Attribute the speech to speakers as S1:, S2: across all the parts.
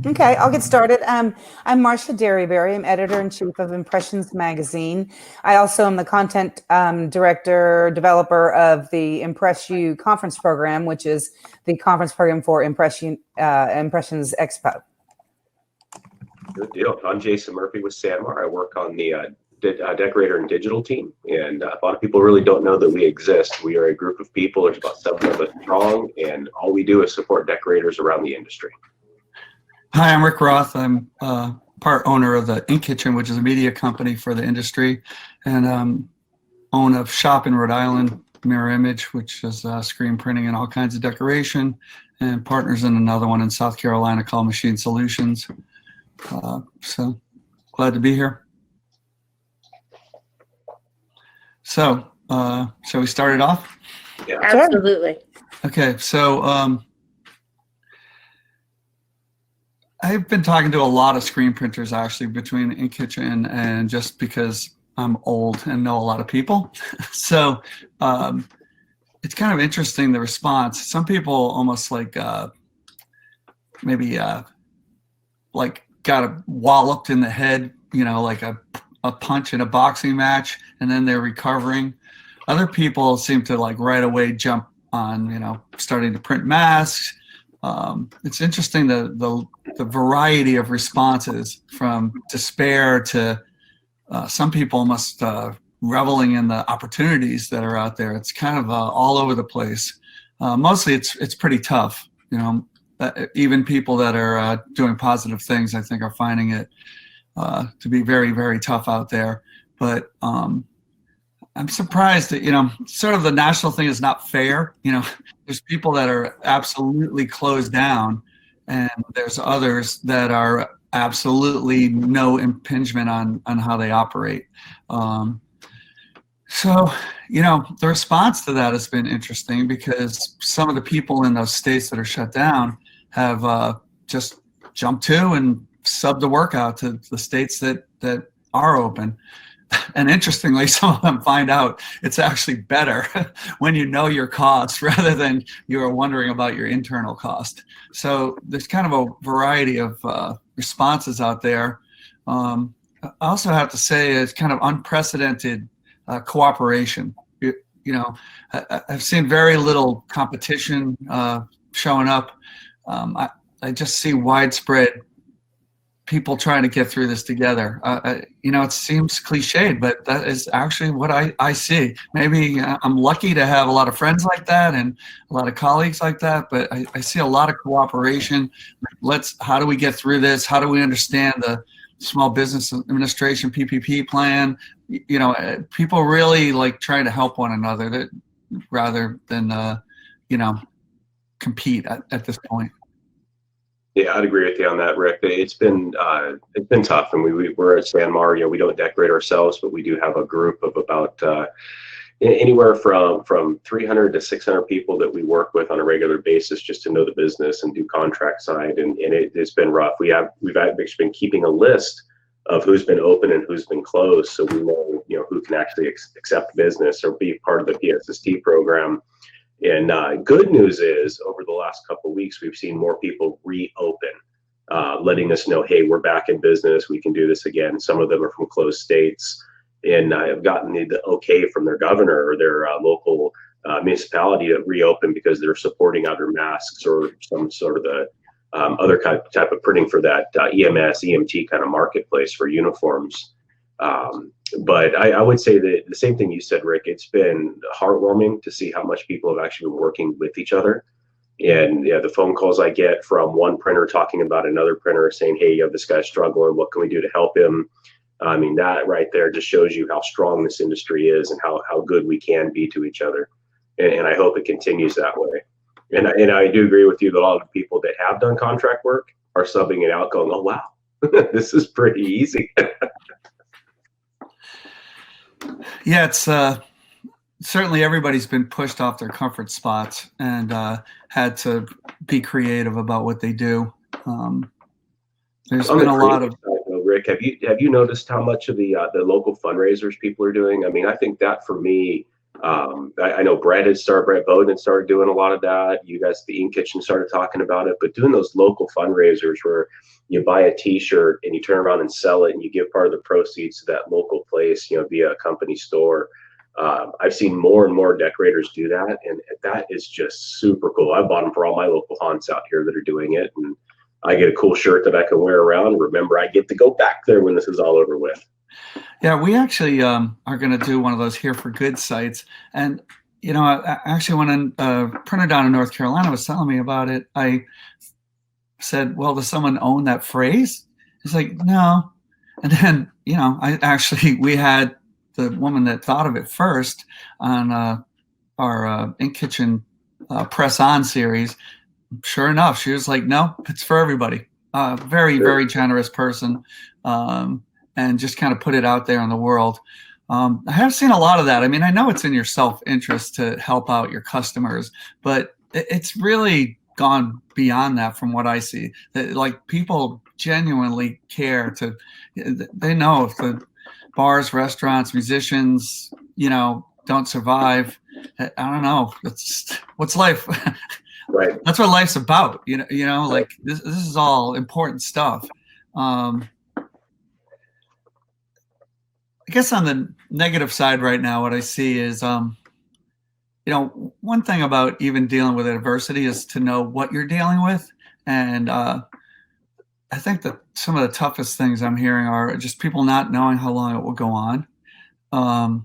S1: Okay, I'll get started. I'm Marcia Derryberry. I'm editor-in-chief of Impressions Magazine. I also am the content director, developer of the ImpressU conference program, which is the conference program for Impressions Expo.
S2: Good deal. I'm Jason Murphy with SanMar. I work on the decorator and digital team, and a lot of people really don't know that we exist. We are a group of people. There's about 7 of us strong, and all we do is support decorators around the industry.
S3: Hi, I'm Rick Roth. I'm part owner of the Ink Kitchen, which is a media company for the industry, and own a shop in Rhode Island, Mirror Image, which is screen printing and all kinds of decoration, and partners in another one in South Carolina called Machine Solutions. So glad to be here. So shall we start it off?
S2: Yeah,
S4: Absolutely.
S3: Okay, so I've been talking to a lot of screen printers actually between Ink Kitchen and just because I'm old and know a lot of people. So it's kind of interesting, the response. Some people almost like maybe like got walloped in the head, you know, like a punch in a boxing match, and then they're recovering. Other people seem to like right away jump on, you know, starting to print masks. It's interesting the variety of responses from despair to some people almost reveling in the opportunities that are out there. It's kind of all over the place. Mostly it's pretty tough, you know. Even people that are doing positive things, I think, are finding it to be very, very tough out there. But I'm surprised that, you know, sort of the national thing is not fair. You know, there's people that are absolutely closed down, and there's others that are absolutely no impingement on how they operate. So, you know, the response to that has been interesting because some of the people in those states that are shut down have just jumped to and subbed the work out to the states that are open. And interestingly, some of them find out it's actually better when you know your costs rather than you're wondering about your internal cost. So there's kind of a variety of responses out there. I also have to say it's kind of unprecedented cooperation. You know, I've seen very little competition showing up. I just see widespread people trying to get through this together. You know, it seems cliched, but that is actually what I see. Maybe I'm lucky to have a lot of friends like that and a lot of colleagues like that, but I see a lot of cooperation. How do we get through this? How do we understand the Small Business Administration PPP plan? You know, people really like trying to help one another rather than, you know, compete at this point.
S2: Yeah, I'd agree with you on that, Rick. It's been tough, and we're at SanMar. You know, we don't decorate ourselves, but we do have a group of about anywhere from 300 to 600 people that we work with on a regular basis just to know the business and do contract side, and it's been rough. We've actually been keeping a list of who's been open and who's been closed, so we know, you know, who can actually accept business or be part of the PSST program. And good news is, over the last couple of weeks, we've seen more people reopen, letting us know, hey, we're back in business. We can do this again. Some of them are from closed states, and have gotten the okay from their governor or their local municipality to reopen because they're supporting either masks or some sort of the other type of printing for that EMS, EMT kind of marketplace for uniforms. But I would say that the same thing you said, Rick. It's been heartwarming to see how much people have actually been working with each other. And yeah, the phone calls I get from one printer talking about another printer saying, hey, you have this guy struggling. What can we do to help him? I mean, that right there just shows you how strong this industry is and how good we can be to each other. And I hope it continues that way. And I do agree with you that a lot of people that have done contract work are subbing it out going, oh, wow, this is pretty easy.
S3: Yeah, it's certainly everybody's been pushed off their comfort spots and had to be creative about what they do. There's been a lot of
S2: Rick, have you noticed how much of the local fundraisers people are doing? I mean, I think that for me I know Brett Bowden had started doing a lot of that. You guys, the Ink Kitchen, started talking about it, but doing those local fundraisers where you buy a T-shirt and you turn around and sell it, and you give part of the proceeds to that local place, via a company store. I've seen more and more decorators do that, and that is just super cool. I bought them for all my local haunts out here that are doing it, and I get a cool shirt that I can wear around. Remember, I get to go back there when this is all over with.
S3: Yeah, we actually are going to do one of those Here for Good sites. And, when Printer down in North Carolina was telling me about it, I said, well, does someone own that phrase? He's like, no. And then, we had the woman that thought of it first on our Ink Kitchen Press On series. Sure enough, she was like, no, it's for everybody. Very, very generous person. And just kind of put it out there in the world. I have seen a lot of that. I mean, I know it's in your self-interest to help out your customers, but it's really gone beyond that from what I see. Like, people genuinely care they know if the bars, restaurants, musicians, don't survive. I don't know. What's life?
S2: Right.
S3: That's what life's about. Like this is all important stuff. I guess on the negative side right now, what I see is, one thing about even dealing with adversity is to know what you're dealing with. And I think that some of the toughest things I'm hearing are just people not knowing how long it will go on. The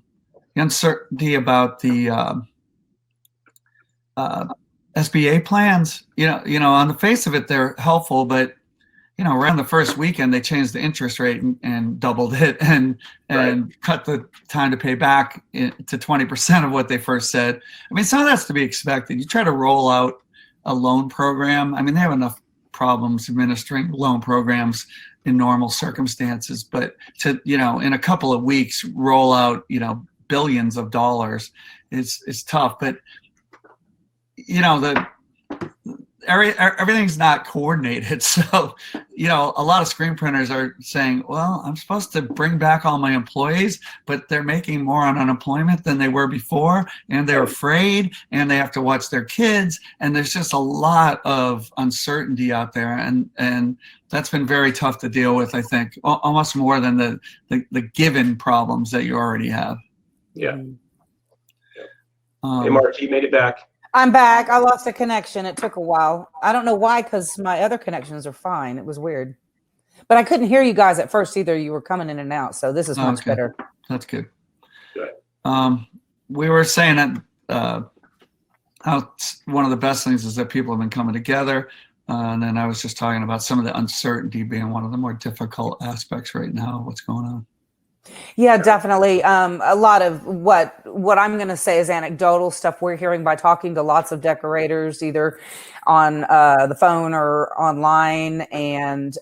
S3: uncertainty about the SBA plans, on the face of it, they're helpful, but around the first weekend, they changed the interest rate and doubled it and cut the time to pay back to 20% of what they first said. I mean, some of that's to be expected. You try to roll out a loan program. I mean, they have enough problems administering loan programs in normal circumstances, but to, in a couple of weeks, roll out, billions of dollars is tough. But, everything's not coordinated. So, a lot of screen printers are saying, well, I'm supposed to bring back all my employees, but they're making more on unemployment than they were before. And they're afraid, and they have to watch their kids. And there's just a lot of uncertainty out there. And that's been very tough to deal with, I think, almost more than the given problems that you already have.
S2: Yeah. Hey, Marcia, you made it back.
S1: I'm back. I lost a connection. It took a while. I don't know why, because my other connections are fine. It was weird. But I couldn't hear you guys at first either. You were coming in and out. So this is much better.
S3: That's good.
S2: Good.
S3: We were saying that how one of the best things is that people have been coming together. And then I was just talking about some of the uncertainty being one of the more difficult aspects right now. What's going on?
S1: Yeah, definitely. A lot of what I'm going to say is anecdotal stuff we're hearing by talking to lots of decorators, either on the phone or online. And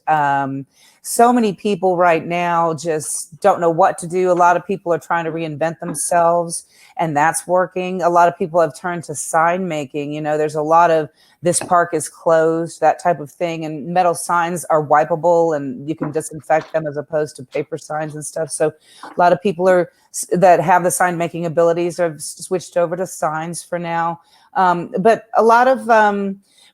S1: so many people right now just don't know what to do. A lot of people are trying to reinvent themselves, and that's working. A lot of people have turned to sign making. There's a lot of this park is closed, that type of thing. And metal signs are wipeable and you can disinfect them as opposed to paper signs and stuff. So a lot of people that have the sign making abilities have switched over to signs for now. But a lot of,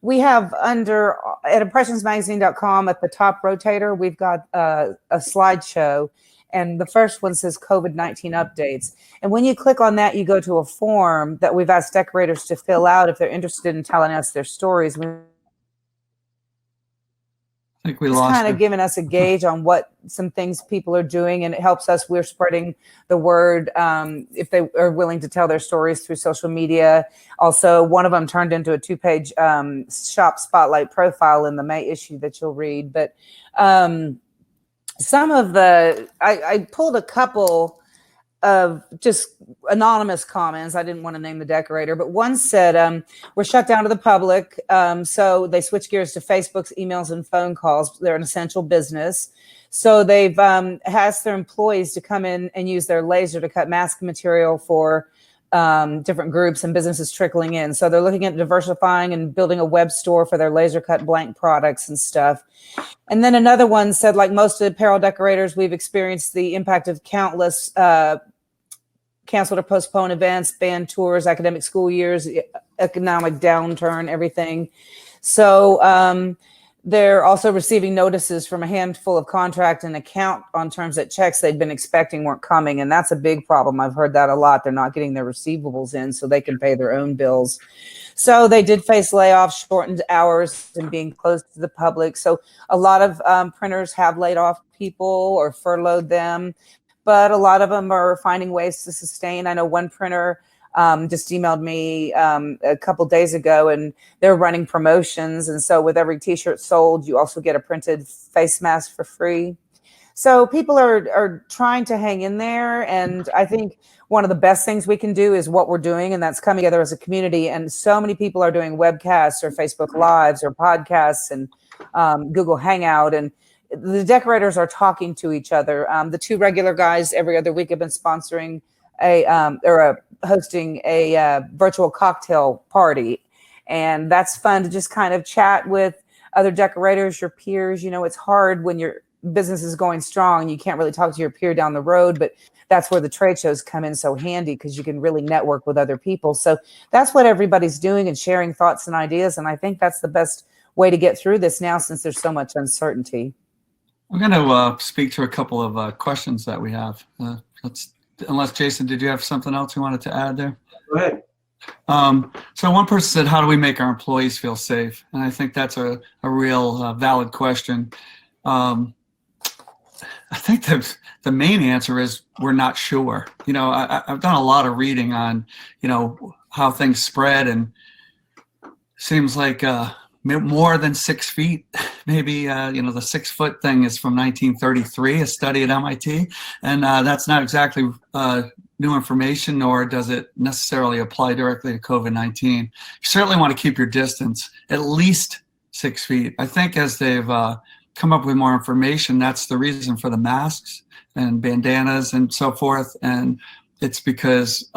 S1: we have at impressionsmagazine.com at the top rotator, we've got a slideshow. And the first one says COVID-19 updates. And when you click on that, you go to a form that we've asked decorators to fill out if they're interested in telling us their stories.
S3: I think we
S1: lost
S3: lost
S1: kind of giving us a gauge on what some things people are doing, and it helps us. We're spreading the word if they are willing to tell their stories through social media. Also, one of them turned into a 2-page shop spotlight profile in the May issue that you'll read. But some of I pulled a couple of just anonymous comments. I didn't want to name the decorator, but one said, we're shut down to the public. So they switch gears to Facebook's emails and phone calls. They're an essential business. So they've asked their employees to come in and use their laser to cut mask material for different groups and businesses trickling in. So they're looking at diversifying and building a web store for their laser cut blank products and stuff. And then another one said, like most apparel decorators, we've experienced the impact of countless canceled or postponed events, banned tours, academic school years, economic downturn, everything. So they're also receiving notices from a handful of contract and account on terms that checks they'd been expecting weren't coming. And that's a big problem. I've heard that a lot. They're not getting their receivables in so they can pay their own bills. So they did face layoffs, shortened hours, and being closed to the public. So a lot of printers have laid off people or furloughed them, but a lot of them are finding ways to sustain. I know one printer just emailed me a couple days ago, and they're running promotions. And so with every t-shirt sold, you also get a printed face mask for free. So people are trying to hang in there. And I think one of the best things we can do is what we're doing, and that's coming together as a community. And so many people are doing webcasts or Facebook Lives or podcasts and Google Hangout, and the decorators are talking to each other. The two regular guys every other week have been sponsoring hosting a virtual cocktail party. And that's fun to just kind of chat with other decorators, your peers. You know, it's hard when your business is going strong and you can't really talk to your peer down the road, but that's where the trade shows come in so handy, because you can really network with other people. So that's what everybody's doing, and sharing thoughts and ideas. And I think that's the best way to get through this now, since there's so much uncertainty.
S3: I'm going to speak to a couple of questions that we have. Unless, Jason, did you have something else you wanted to add there?
S2: Go ahead.
S3: So one person said, how do we make our employees feel safe? And I think that's a real valid question. I think the main answer is we're not sure. You know, I've done a lot of reading on, you know, how things spread, and seems like more than 6 feet, maybe, you know, the 6 foot thing is from 1933, a study at MIT. And that's not exactly new information, nor does it necessarily apply directly to COVID-19. You certainly want to keep your distance at least 6 feet. I think as they've come up with more information, that's the reason for the masks and bandanas and so forth. And it's because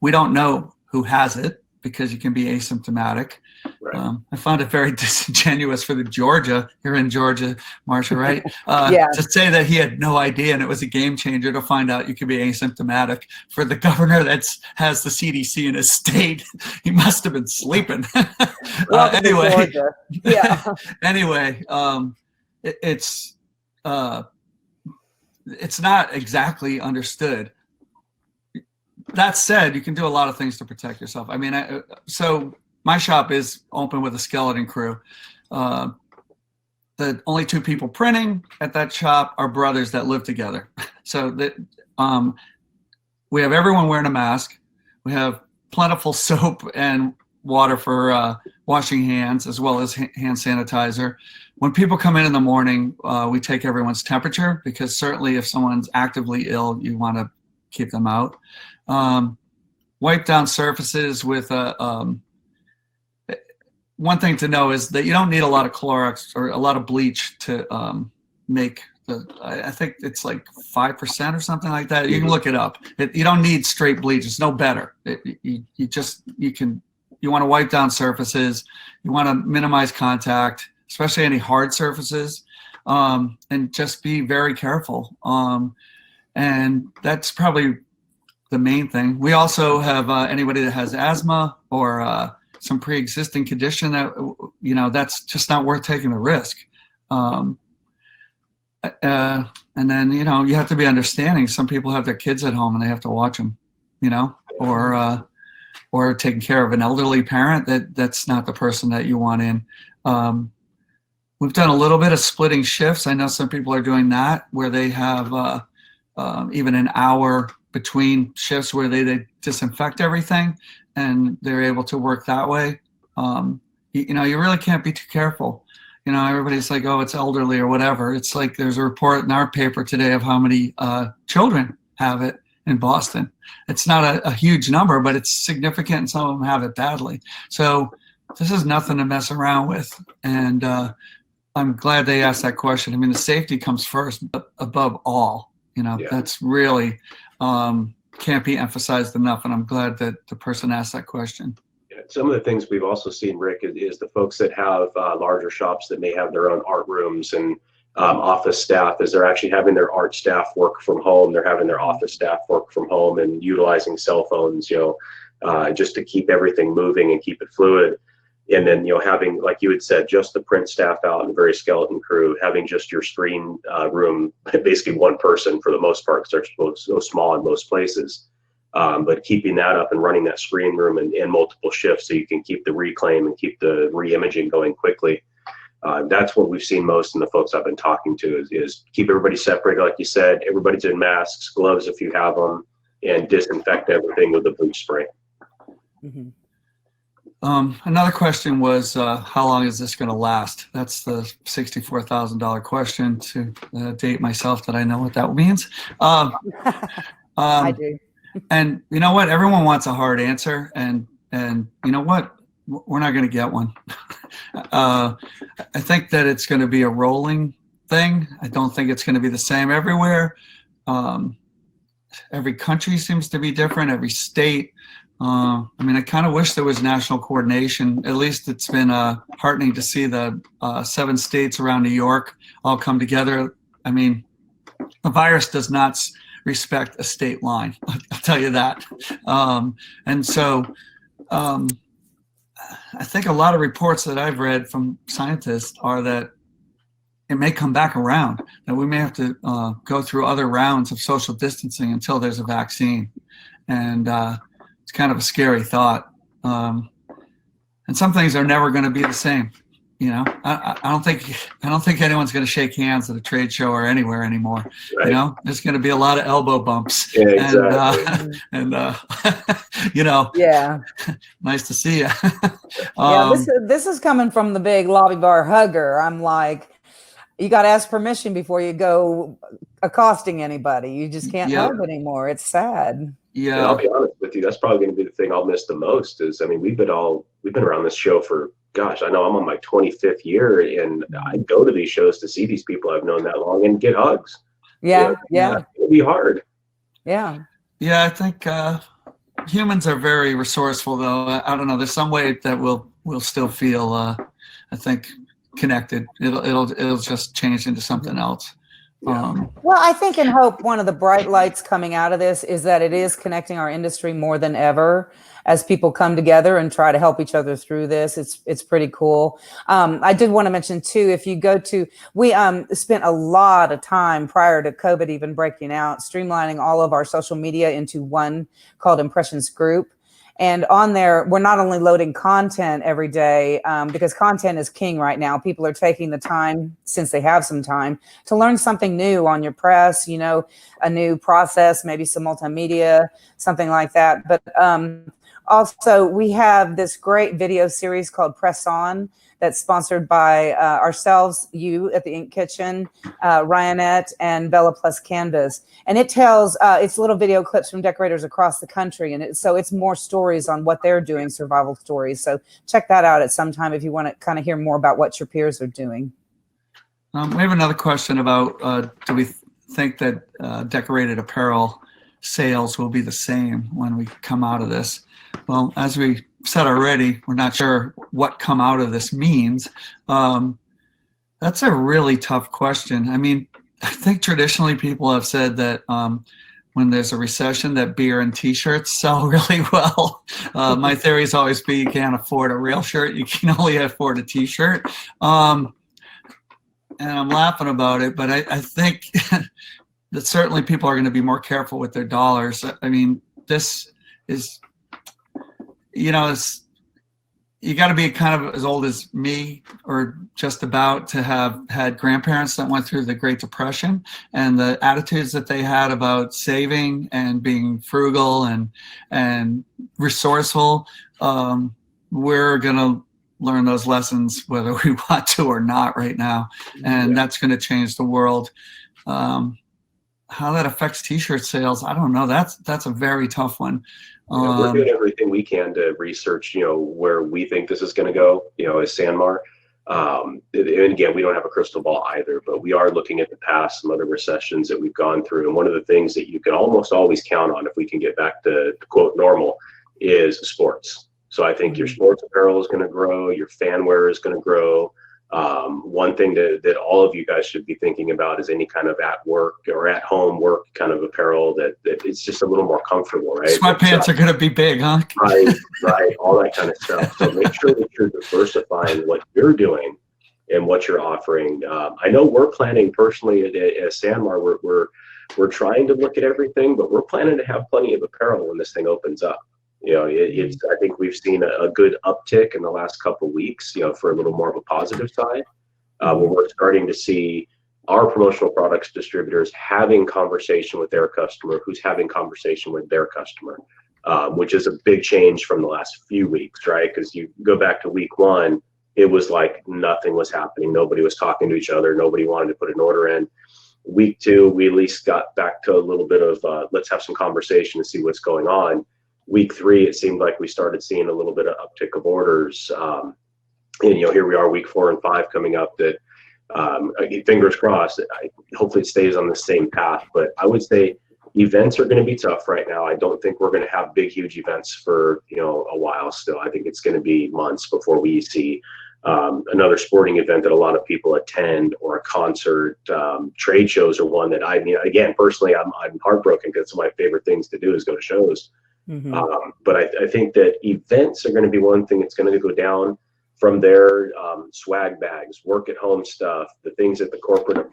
S3: we don't know who has it, because you can be asymptomatic. Right. I found it very disingenuous for you're in Georgia, Marcia, right?
S1: Yeah.
S3: To say that he had no idea and it was a game changer to find out you could be asymptomatic. For the governor that has the CDC in his state, he must have been sleeping. Anyway,
S1: yeah.
S3: Anyway, it's not exactly understood. That said, you can do a lot of things to protect yourself. I mean, so my shop is open with a skeleton crew. The only two people printing at that shop are brothers that live together. So that we have everyone wearing a mask. We have plentiful soap and water for washing hands, as well as hand sanitizer. When people come in the morning, we take everyone's temperature, because certainly if someone's actively ill, you want to keep them out. Wipe down surfaces with one thing to know is that you don't need a lot of Clorox or a lot of bleach to make I think it's like 5% or something like that. You can look it up. You don't need straight bleach. It's no better. You want to wipe down surfaces. You want to minimize contact, especially any hard surfaces, and just be very careful. And that's probably the main thing. We also have anybody that has asthma or some pre-existing condition that, you know, that's just not worth taking the risk. And then, you know, you have to be understanding. Some people have their kids at home and they have to watch them, you know, or taking care of an elderly parent that's not the person that you want in. We've done a little bit of splitting shifts. I know some people are doing that, where they have even an hour between shifts where they disinfect everything, and they're able to work that way. You know, you really can't be too careful. You know, everybody's like, oh, it's elderly or whatever. It's like there's a report in our paper today of how many children have it in Boston. It's not a huge number, but it's significant, and some of them have it badly. So this is nothing to mess around with. And I'm glad they asked that question. I mean, the safety comes first above all. You know, that's really can't be emphasized enough. And I'm glad that the person asked that question.
S2: Yeah, some of the things we've also seen, Rick, is the folks that have larger shops that may have their own art rooms and office staff is they're actually having their art staff work from home. They're having their office staff work from home and utilizing cell phones, just to keep everything moving and keep it fluid. And then, having, like you had said, just the print staff out and a very skeleton crew, having just your screen room, basically one person for the most part, because they're so small in most places. But keeping that up and running that screen room in multiple shifts so you can keep the reclaim and keep the re-imaging going quickly. That's what we've seen most in the folks I've been talking to is keep everybody separated, like you said, everybody's in masks, gloves if you have them, and disinfect everything with the bleach spray.
S1: Mm-hmm.
S3: Another question was, how long is this going to last? That's the $64,000 question to date myself that I know what that means.
S1: I do.
S3: And you know what? Everyone wants a hard answer, and you know what? We're not going to get one. I think that it's going to be a rolling thing. I don't think it's going to be the same everywhere. Every country seems to be different. Every state. I kind of wish there was national coordination. At least it's been heartening to see the 7 states around New York all come together. I mean, the virus does not respect a state line. I'll tell you that. And so I think a lot of reports that I've read from scientists are that it may come back around, that we may have to go through other rounds of social distancing until there's a vaccine. And it's kind of a scary thought. And some things are never going to be the same. I don't think anyone's going to shake hands at a trade show or anywhere anymore. Right. There's going to be a lot of elbow bumps.
S2: Yeah, exactly.
S1: Yeah.
S3: Nice to see you.
S1: This is coming from the big lobby bar hugger. I'm like, you got to ask permission before you go accosting anybody. You just can't hug anymore. It's sad.
S3: Yeah.
S2: And I'll be honest with you, that's probably going to be the thing I'll miss the most is, we've been around this show for, gosh, I know I'm on my 25th year, and I go to these shows to see these people I've known that long and get hugs.
S1: Yeah.
S2: It'll be hard.
S1: Yeah.
S3: Yeah, I think humans are very resourceful, though. I don't know. There's some way that we'll still feel, I think, connected. It'll just change into something else.
S1: Well, I think and hope one of the bright lights coming out of this is that it is connecting our industry more than ever as people come together and try to help each other through this. It's pretty cool. I did want to mention too, if you go to, we spent a lot of time prior to COVID even breaking out, streamlining all of our social media into one called Impressions Group. And on there, we're not only loading content every day, because content is king right now. People are taking the time, since they have some time, to learn something new on your press, a new process, maybe some multimedia, something like that. But also, we have this great video series called Press On that's sponsored by ourselves, you at the Ink Kitchen, Ryanette, and Bella Plus Canvas. And it tells, it's little video clips from decorators across the country. And so it's more stories on what they're doing, survival stories. So check that out at some time if you want to kind of hear more about what your peers are doing.
S3: We have another question about, do we think that decorated apparel sales will be the same when we come out of this? Well, as we said already, we're not sure what come out of this means. That's a really tough question. I think traditionally people have said that when there's a recession that beer and t-shirts sell really well. My theory has always been you can't afford a real shirt, you can only afford a t-shirt. And I'm laughing about it, but I think that certainly people are going to be more careful with their dollars. This is, you got to be kind of as old as me or just about to have had grandparents that went through the Great Depression, and the attitudes that they had about saving and being frugal and resourceful. We're going to learn those lessons whether we want to or not right now. And that's going to change the world. How that affects t-shirt sales, I don't know. That's a very tough one.
S2: We're doing everything we can to research, where we think this is going to go, as SanMar. And again, we don't have a crystal ball either, but we are looking at the past, some other recessions that we've gone through. And one of the things that you can almost always count on if we can get back to quote normal is sports. So I think your sports apparel is going to grow, your fan wear is going to grow, One thing that all of you guys should be thinking about is any kind of at work or at home work kind of apparel that it's just a little more comfortable, right?
S3: Sweatpants are going to be big, huh?
S2: Right, all that kind of stuff. So make sure that you're diversifying what you're doing and what you're offering. I know we're planning personally at SanMar, we're trying to look at everything, but we're planning to have plenty of apparel when this thing opens up. You know, it's I think we've seen a good uptick in the last couple of weeks, you know, for a little more of a positive side. Where we're starting to see our promotional products distributors having conversation with their customer, who's having conversation with their customer, which is a big change from the last few weeks, right? Because you go back to week one, it was like nothing was happening. Nobody was talking to each other. Nobody wanted to put an order in. Week two, we at least got back to a little bit of let's have some conversation and see what's going on. Week three, it seemed like we started seeing a little bit of uptick of orders. And, you know, here we are, week 4 and 5 coming up that, fingers crossed, hopefully it stays on the same path. But I would say events are going to be tough right now. I don't think we're going to have big, huge events for, you know, a while still. I think it's going to be months before we see another sporting event that a lot of people attend, or a concert. Trade shows are one that I mean, again, personally, I'm heartbroken because it's my favorite things to do is go to shows. But I think that events are going to be one thing that's going to go down. From their swag bags, work at home stuff, the things that the corporate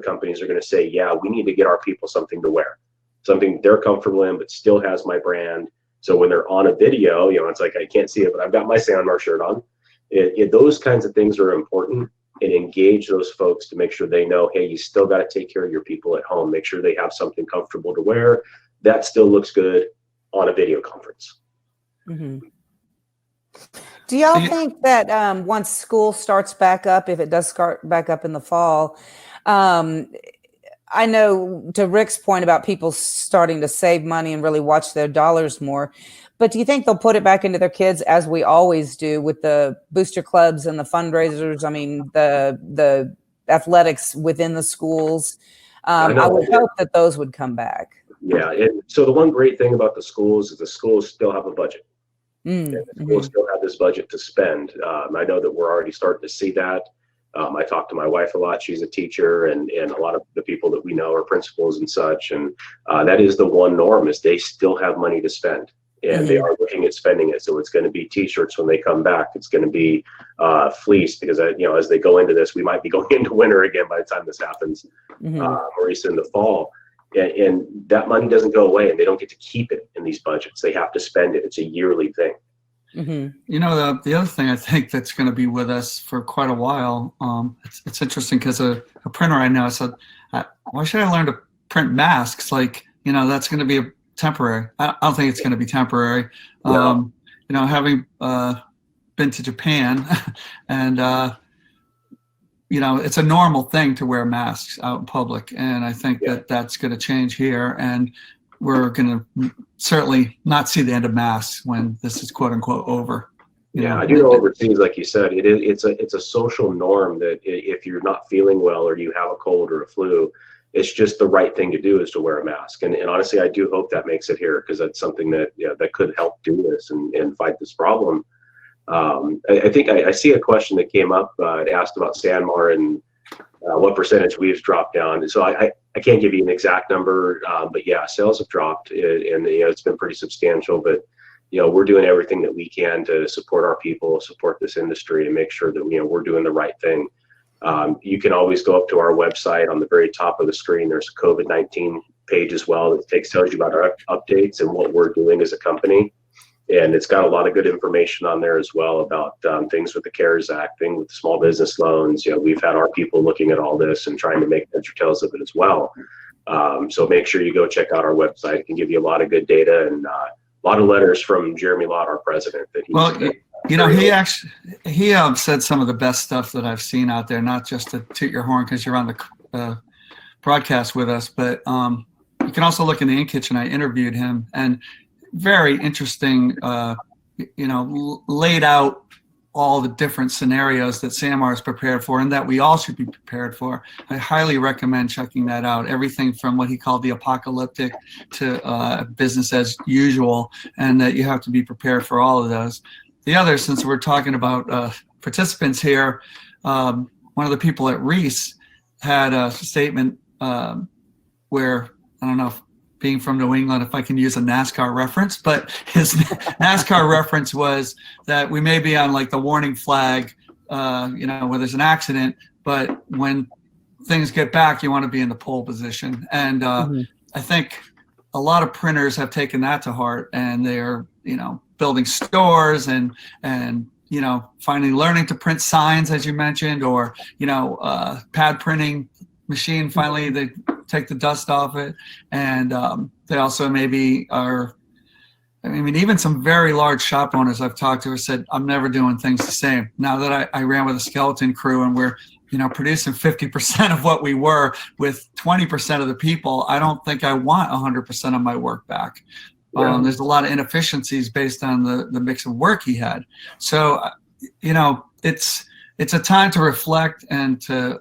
S2: companies are going to say, yeah, we need to get our people something to wear, something they're comfortable in, but still has my brand. So when they're on a video, you know, it's like, I can't see it, but I've got my SanMar shirt on. Those kinds of things are important, and engage those folks to make sure they know, hey, you still got to take care of your people at home. Make sure they have something comfortable to wear that still looks good on a video conference.
S1: Do y'all think that once school starts back up, if it does start back up in the fall, I know to Rick's point about people starting to save money and really watch their dollars more, but do you think they'll put it back into their kids as we always do with the booster clubs and the fundraisers? I mean, the athletics within the schools. I would hope that those would come back.
S2: Yeah. And so the one great thing about the schools is the schools still have a budget. And the schools still have this budget to spend. I know that we're already starting to see that. I talk to my wife a lot. She's a teacher, and a lot of the people that we know are principals and such. And that is the one norm, is they still have money to spend, and they are looking at spending it. So it's going to be T-shirts when they come back. It's going to be fleece, because you know, as they go into this, we might be going into winter again by the time this happens, or even in the fall. And that money doesn't go away, and they don't get to keep it in these budgets. They have to spend it. It's a yearly thing.
S3: You know, the other thing I think that's going to be with us for quite a while, it's interesting because a printer I know said, why should I learn to print masks? Like, you know, that's going to be temporary. I don't think it's going to be temporary. You know, having been to Japan and, you know, it's a normal thing to wear masks out in public. And I think that that's going to change here. And we're going to certainly not see the end of masks when this is quote unquote over.
S2: Yeah, I do know overseas, like you said, it's a social norm that if you're not feeling well, or you have a cold or a flu, it's just the right thing to do is to wear a mask. And honestly, I do hope that makes it here, because that's something that, that could help do this and fight this problem. I think I see a question that came up. It asked about SanMar and what percentage we've dropped down. So I can't give you an exact number, but yeah, sales have dropped, and it's been pretty substantial. But we're doing everything that we can to support our people, support this industry, and make sure that we're doing the right thing. You can always go up to our website. On the very top of the screen, there's a COVID-19 page as well that tells you about our updates and what we're doing as a company. And it's got a lot of good information on there as well about things with the CARES Act, thing with the small business loans. We've had our people looking at all this and trying to make heads or tails of it as well. So make sure you go check out our website. It can give you a lot of good data, and a lot of letters from Jeremy Lott, our president. That
S3: he said some of the best stuff that I've seen out there, not just to toot your horn because you're on the broadcast with us, but you can also look in the In Kitchen. I interviewed him, and very interesting, laid out all the different scenarios that SanMar is prepared for and that we all should be prepared for. I highly recommend checking that out. Everything from what he called the apocalyptic to business as usual, and that you have to be prepared for all of those. The other, since we're talking about participants here, one of the people at Reece had a statement where, I don't know if being from New England, if I can use a NASCAR reference, but his NASCAR reference was that we may be on like the warning flag, where there's an accident, but when things get back, you want to be in the pole position. And I think a lot of printers have taken that to heart, and they're, building stores and finally learning to print signs, as you mentioned, or, pad printing machine, finally they take the dust off it. And they also maybe are, even some very large shop owners I've talked to have said, I'm never doing things the same. Now that I ran with a skeleton crew and we're, producing 50% of what we were with 20% of the people, I don't think I want 100% of my work back. Yeah. There's a lot of inefficiencies based on the mix of work he had. So, it's a time to reflect and to,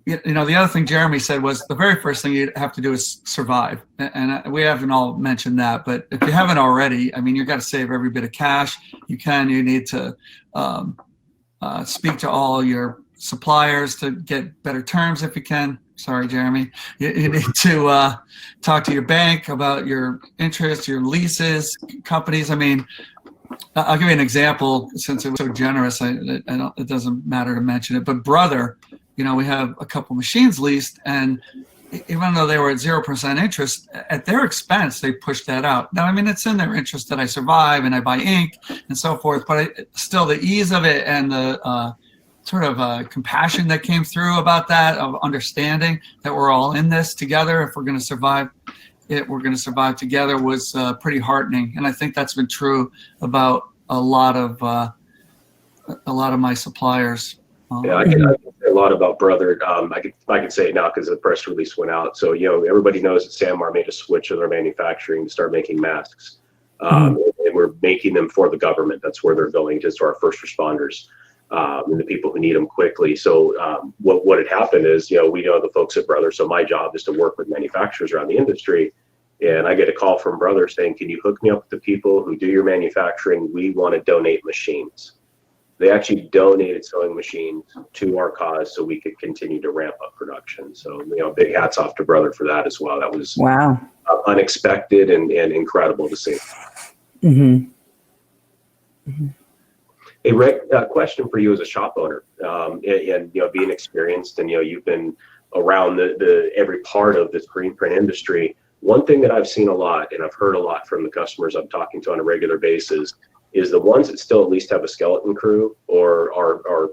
S3: the other thing Jeremy said was the very first thing you have to do is survive. And we haven't all mentioned that, but if you haven't already, you've got to save every bit of cash you can. You need to speak to all your suppliers to get better terms if you can. Sorry, Jeremy. You need to talk to your bank about your interest, your leases, companies. I'll give you an example since it was so generous. It doesn't matter to mention it, but Brother, we have a couple machines leased, and even though they were at 0% interest, at their expense, they pushed that out. Now, it's in their interest that I survive and I buy ink and so forth, but still the ease of it and the sort of compassion that came through about that, of understanding that we're all in this together. If we're going to survive it, we're going to survive together, was pretty heartening. And I think that's been true about a lot of my suppliers.
S2: Yeah, I can say a lot about Brother. I can say it now because the press release went out. So, everybody knows that SanMar made a switch in their manufacturing to start making masks. And we're making them for the government. That's where they're going, just to our first responders and the people who need them quickly. So what had happened is, we know the folks at Brother. So my job is to work with manufacturers around the industry. And I get a call from Brother saying, can you hook me up with the people who do your manufacturing? We want to donate machines. They actually donated sewing machines to our cause so we could continue to ramp up production. So, big hats off to Brother for that as well. That was
S1: wow,
S2: unexpected and incredible to see.
S1: Mm-hmm. Mm-hmm.
S2: Hey, Rick, a question for you as a shop owner, and being experienced, and you've been around the every part of the screen print industry. One thing that I've seen a lot, and I've heard a lot from the customers I'm talking to on a regular basis, is the ones that still at least have a skeleton crew or are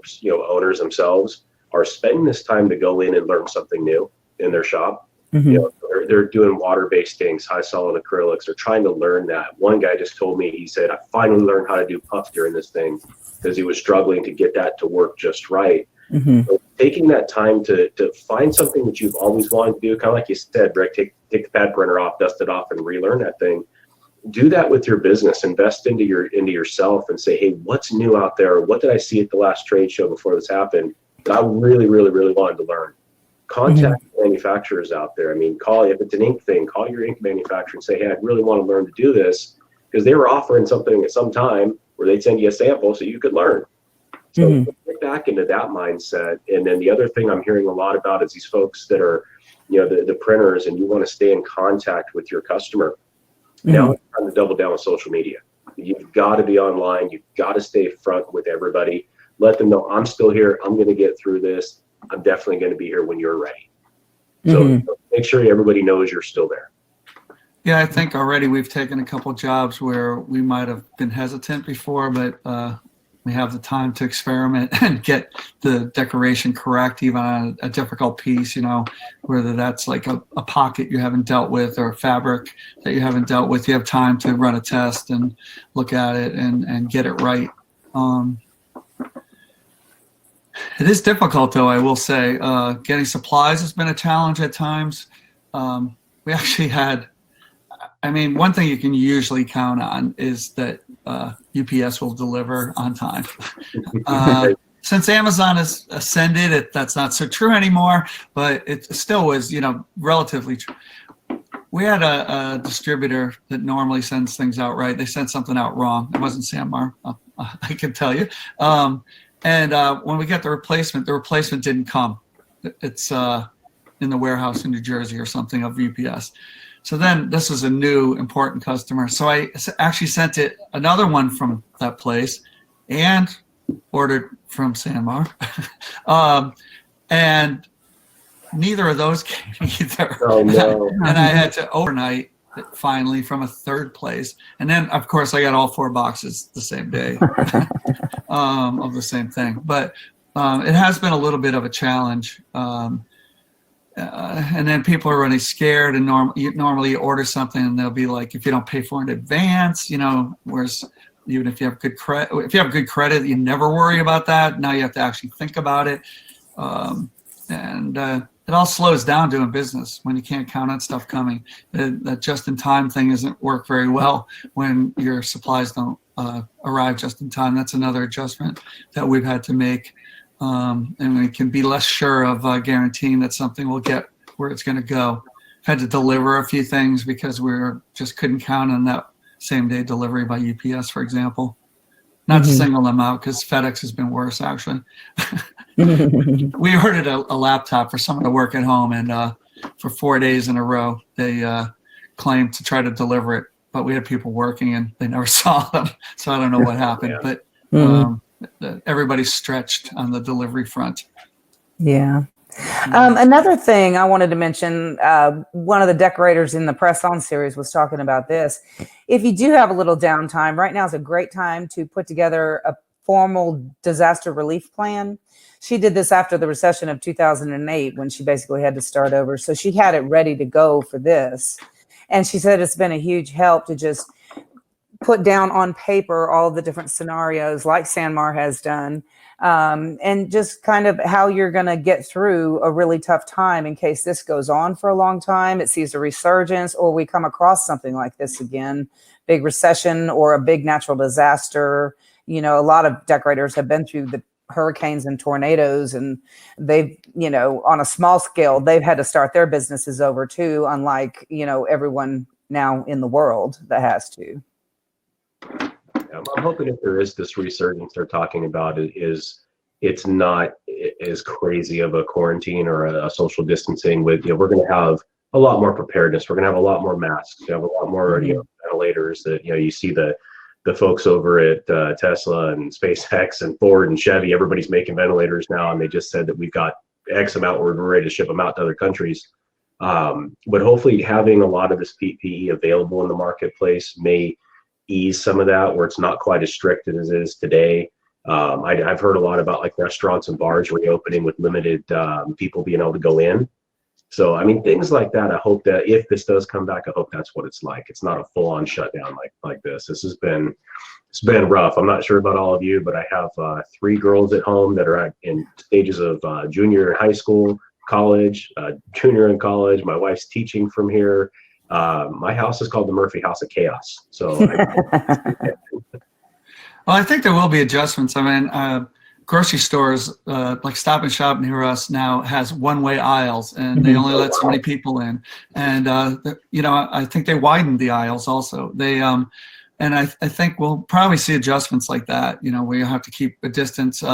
S2: owners themselves are spending this time to go in and learn something new in their shop. Mm-hmm. They're doing water-based inks, high solid acrylics. They're trying to learn that. One guy just told me, he said, I finally learned how to do puff during this thing because he was struggling to get that to work just right. Mm-hmm. So taking that time to find something that you've always wanted to do, kind of like you said, Rick, take the pad printer off, dust it off, and relearn that thing. Do that with your business. Invest into yourself and say, hey, what's new out there? What did I see at the last trade show before this happened that I really, really, really wanted to learn? Contact manufacturers out there. If it's an ink thing, call your ink manufacturer and say, hey, I really want to learn to do this, because they were offering something at some time where they'd send you a sample so you could learn. So get back into that mindset. And then the other thing I'm hearing a lot about is these folks that are, the printers, and you want to stay in contact with your customer. Now it's time to double down on social media. You've got to be online. You've got to stay front with everybody. Let them know, I'm still here. I'm going to get through this. I'm definitely going to be here when you're ready. So make sure everybody knows you're still there.
S3: Yeah, I think already we've taken a couple jobs where we might have been hesitant before, but we have the time to experiment and get the decoration correct, even on a difficult piece, whether that's like a pocket you haven't dealt with or a fabric that you haven't dealt with. You have time to run a test and look at it and get it right. It is difficult, though, I will say. Getting supplies has been a challenge at times. We actually had, one thing you can usually count on is that UPS will deliver on time. Since Amazon has ascended, that's not so true anymore, but it still was, relatively true. We had a distributor that normally sends things out right. They sent something out wrong. It wasn't SanMar. I can tell you. When we got the replacement didn't come. It's in the warehouse in New Jersey or something of UPS. So then this is a new important customer. So I actually sent it another one from that place and ordered from SanMar. And neither of those came either.
S2: Oh, no.
S3: And I had to overnight it finally from a third place. And then, of course, I got all 4 boxes the same day of the same thing. But it has been a little bit of a challenge. And then people are really scared, and normally you order something and they'll be like, if you don't pay for it in advance, whereas even if you have good credit, you never worry about that. Now you have to actually think about it. It all slows down doing business when you can't count on stuff coming. That just-in-time thing doesn't work very well when your supplies don't arrive just in time. That's another adjustment that we've had to make. And we can be less sure of guaranteeing that something will get where it's going to go. Had to deliver a few things because we just couldn't count on that same-day delivery by UPS, for example. Not to single them out, because FedEx has been worse, actually. We ordered a laptop for someone to work at home, and for 4 days in a row, they claimed to try to deliver it, but we had people working and they never saw them, so I don't know what happened.
S2: Yeah.
S3: But everybody's stretched on the delivery front.
S1: Yeah. Another thing I wanted to mention, one of the decorators in the Press On series was talking about this. If you do have a little downtime, right now is a great time to put together a formal disaster relief plan. She did this after the recession of 2008 when she basically had to start over. So she had it ready to go for this. And she said it's been a huge help to just put down on paper all the different scenarios like SanMar has done, and just kind of how you're going to get through a really tough time in case this goes on for a long time, it sees a resurgence, or we come across something like this again, big recession or a big natural disaster. A lot of decorators have been through the hurricanes and tornadoes, and they've, on a small scale, they've had to start their businesses over too, unlike, everyone now in the world that has to.
S2: I'm hoping if there is this resurgence they're talking about, it's not as crazy of a quarantine or a social distancing. With we're going to have a lot more preparedness. We're going to have a lot more masks. We have a lot more ventilators. That you see the folks over at Tesla and SpaceX and Ford and Chevy. Everybody's making ventilators now, and they just said that we've got X amount. We're ready to ship them out to other countries. But hopefully, having a lot of this PPE available in the marketplace may ease some of that, where it's not quite as strict as it is today. I've heard a lot about like restaurants and bars reopening with limited people being able to go in. So I mean, things like that. I hope that if this does come back, I hope that's what it's like. It's not a full-on shutdown like this. It's been rough. I'm not sure about all of you, but I have 3 girls at home that are in stages of junior in high school, college, junior in college. My wife's teaching from here. My house is called the Murphy House of Chaos. So,
S3: well, I think there will be adjustments. I mean, grocery stores like Stop and Shop near us now has one-way aisles, and they only let so many people in. And I think they widened the aisles also. They and I think we'll probably see adjustments like that. Where you have to keep a distance.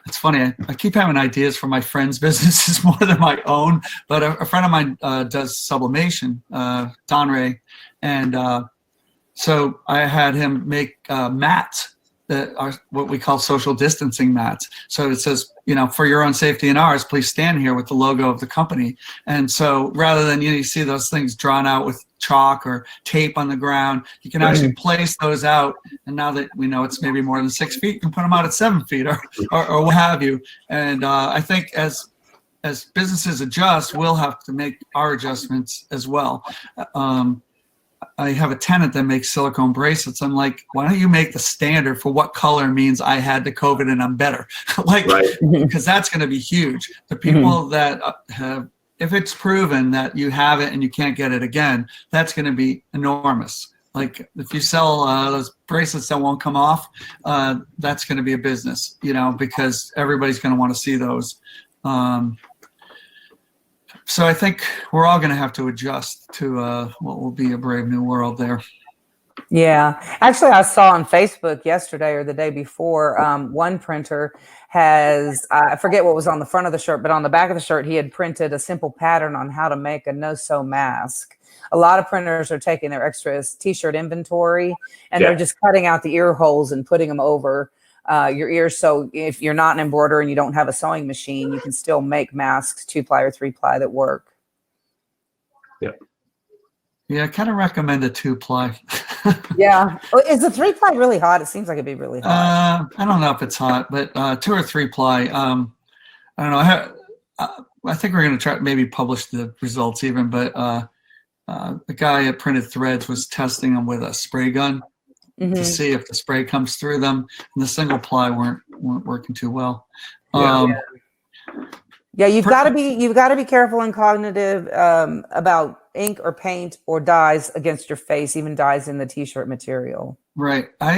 S3: It's funny, I keep having ideas for my friends' businesses more than my own, but a friend of mine does sublimation, Don Ray, and so I had him make mats that are what we call social distancing mats. So it says, for your own safety and ours, please stand here with the logo of the company. And so rather than you see those things drawn out with chalk or tape on the ground, you can actually place those out. And now that we know it's maybe more than 6 feet, you can put them out at 7 feet or what have you. And I think as businesses adjust, we'll have to make our adjustments as well. I have a tenant that makes silicone bracelets. I'm like, why don't you make the standard for what color means I had the COVID and I'm better? Because that's going to be huge. The people that have, if it's proven that you have it and you can't get it again, that's going to be enormous. Like if you sell those bracelets that won't come off, that's going to be a business, because everybody's going to want to see those. So I think we're all going to have to adjust to what will be a brave new world there.
S1: Yeah, actually, I saw on Facebook yesterday or the day before, one printer has, I forget what was on the front of the shirt, but on the back of the shirt, he had printed a simple pattern on how to make a no-sew mask. A lot of printers are taking their extra t-shirt inventory and they're just cutting out the ear holes and putting them over your ears. So if you're not an embroiderer and you don't have a sewing machine, you can still make masks, 2-ply or 3-ply that work.
S2: Yep.
S3: Yeah, I kind of recommend a 2-ply.
S1: Yeah. Is the 3-ply really hot? It seems like it'd be really hot.
S3: I don't know if it's hot, but 2 or 3-ply. I don't know. I think we're going to try maybe publish the results even, but the guy at Printed Threads was testing them with a spray gun to see if the spray comes through them, and the single ply weren't working too well.
S1: Yeah, you've got to be careful and cognitive about ink or paint or dyes against your face, even dyes in the t-shirt material.
S3: Right. I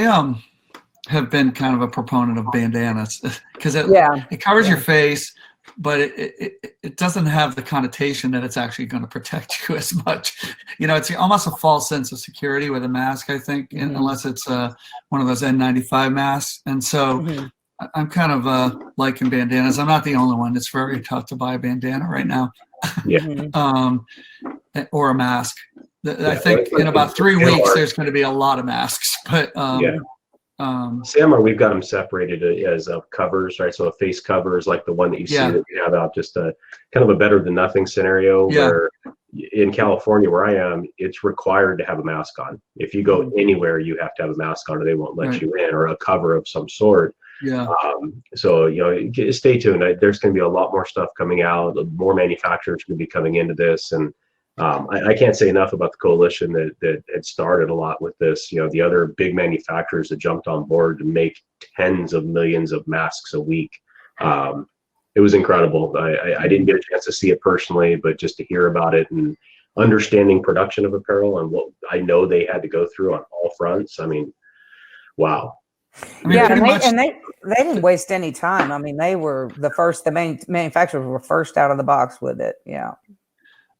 S3: have been kind of a proponent of bandanas because it covers your face, but it doesn't have the connotation that it's actually going to protect you as much. You know, it's almost a false sense of security with a mask, I think, unless it's one of those N95 masks. And so I'm kind of liking bandanas. I'm not the only one. It's very tough to buy a bandana right now. Or a mask. I think in about 3 weeks, there's going to be a lot of masks. But
S2: SanMar, we've got them separated as covers, right? So a face cover is like the one that you see that we have out, just a kind of a better than nothing scenario. Where in California, where I am, it's required to have a mask on. If you go anywhere, you have to have a mask on, or they won't let you in, or a cover of some sort. So, you know, stay tuned. There's going to be a lot more stuff coming out. More manufacturers going to be coming into this, and I can't say enough about the coalition that had started a lot with this. You know, the other big manufacturers that jumped on board to make tens of millions of masks a week. It was incredible. I didn't get a chance to see it personally, but just to hear about it and understanding production of apparel and what I know they had to go through on all fronts. I mean, wow.
S3: I mean,
S1: they didn't waste any time. I mean, they were the first. The main manufacturers were first out of the box with it. Yeah.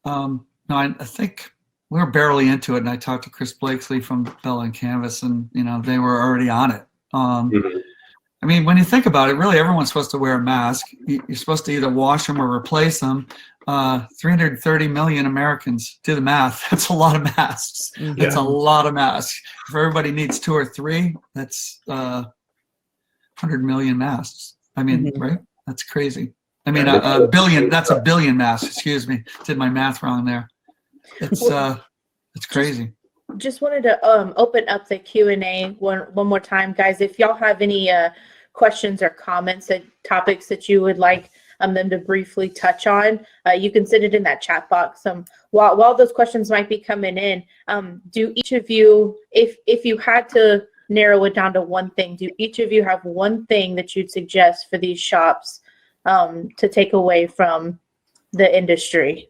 S3: No, I think we were barely into it, and I talked to Chris Blakesley from Bella and Canvas, and you know they were already on it. I mean, when you think about it, really everyone's supposed to wear a mask. You're supposed to either wash them or replace them. 330 million Americans. Do the math. That's a lot of masks. That's a lot of masks. If everybody needs 2 or 3, that's 100 million masks. I mean, right? That's crazy. I mean, a billion. That's a billion masks. Excuse me. Did my math wrong there. It's crazy.
S4: Just wanted to open up the Q&A one more time, guys. If y'all have any questions or comments and topics that you would like them to briefly touch on, you can send it in that chat box. While those questions might be coming in, do each of you, if you had to narrow it down to one thing, do each of you have one thing that you'd suggest for these shops to take away from the industry?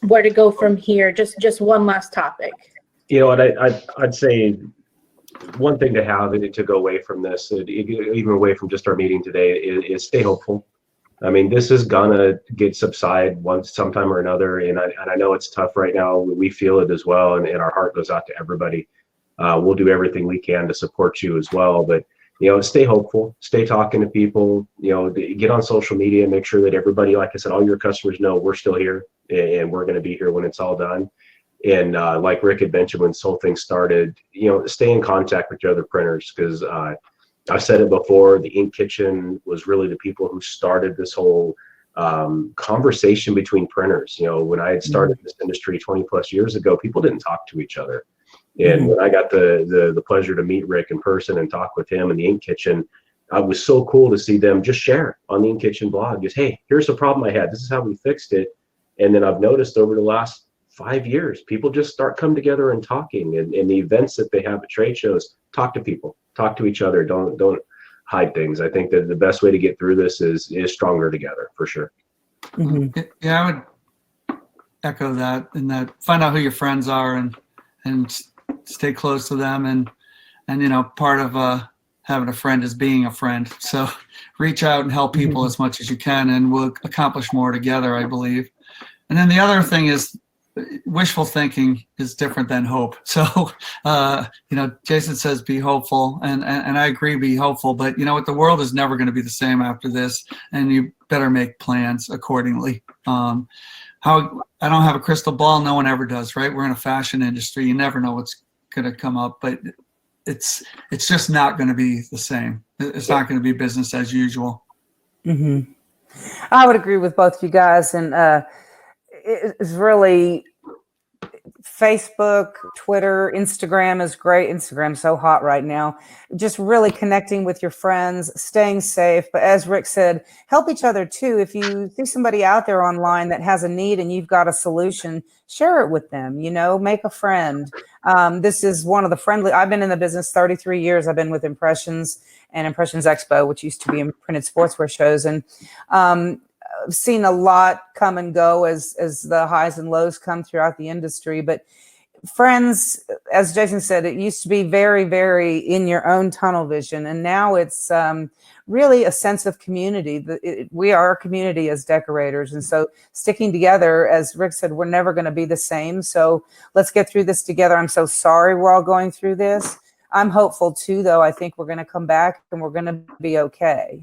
S4: Where to go from here? Just one last topic.
S2: You know what, I'd say one thing to have to go away from this, even away from just our meeting today, is stay hopeful. I mean, this is gonna subside sometime or another, and I know it's tough right now. We feel it as well, and our heart goes out to everybody. We'll do everything we can to support you as well, but you know, stay hopeful, stay talking to people, you know, get on social media, make sure that everybody, like I said, all your customers know we're still here and we're going to be here when it's all done. And like Rick had mentioned when this whole thing started, you know, stay in contact with your other printers, because I've said it before, the Ink Kitchen was really the people who started this whole conversation between printers. You know, when I had started this industry 20 plus years ago, people didn't talk to each other. And when I got the pleasure to meet Rick in person and talk with him in the Ink Kitchen, it was so cool to see them just share on the Ink Kitchen blog. Just, hey, here's the problem I had. This is how we fixed it. And then I've noticed over the last 5 years, people just start coming together and talking. And the events that they have at trade shows, talk to people, talk to each other. Don't hide things. I think that the best way to get through this is stronger together, for sure.
S3: Yeah, I would echo that, and that find out who your friends are and stay close to them, and you know, part of having a friend is being a friend. So reach out and help people as much as you can, and we'll accomplish more together, I believe. And then the other thing is wishful thinking is different than hope. So, Jason says be hopeful, and I agree, be hopeful. But you know what? The world is never going to be the same after this, and you better make plans accordingly. How I don't have a crystal ball. No one ever does, right? We're in a fashion industry. You never know what's going to come up, but it's just not going to be the same. It's not going to be business as usual.
S1: Mm-hmm. I would agree with both you guys, and it's really Facebook, Twitter, Instagram is great. Instagram's so hot right now. Just really connecting with your friends, staying safe. But as Rick said, help each other too. If you see somebody out there online that has a need and you've got a solution, share it with them, make a friend. This is one of the friendly, I've been in the business 33 years. I've been with Impressions and Impressions Expo, which used to be printed sportswear shows. And I've seen a lot come and go as the highs and lows come throughout the industry. But friends, as Jason said, it used to be very, very in your own tunnel vision. And now it's really a sense of community. We are a community as decorators. And so sticking together, as Rick said, we're never going to be the same. So let's get through this together. I'm so sorry we're all going through this. I'm hopeful too, though. I think we're going to come back and we're going to be okay.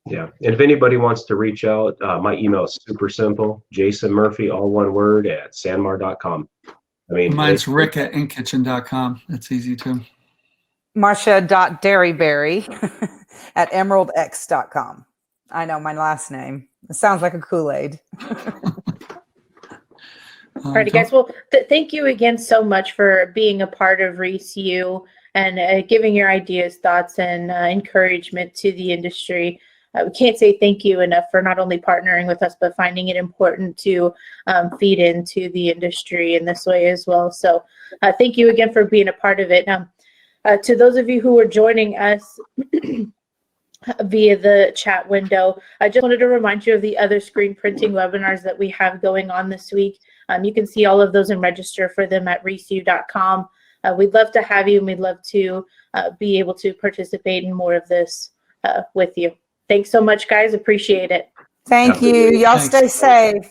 S2: Yeah, and if anybody wants to reach out, my email is super simple: Jason Murphy, all one word, at sanmar.com. I mean,
S3: mine's Rick at inkkitchen.com. That's easy too.
S1: Marcia.derryberry at emeraldx.com. I know my last name. It sounds like a Kool-Aid.
S4: Alrighty, guys. Well, thank you again so much for being a part of ReeceU and giving your ideas, thoughts, and encouragement to the industry. We can't say thank you enough for not only partnering with us, but finding it important to feed into the industry in this way as well. So thank you again for being a part of it. To those of you who are joining us via the chat window, I just wanted to remind you of the other screen printing webinars that we have going on this week. You can see all of those and register for them at ReeceU.com. We'd love to have you, and we'd love to be able to participate in more of this with you. Thanks so much, guys. Appreciate it.
S1: Thank you. Y'all stay safe.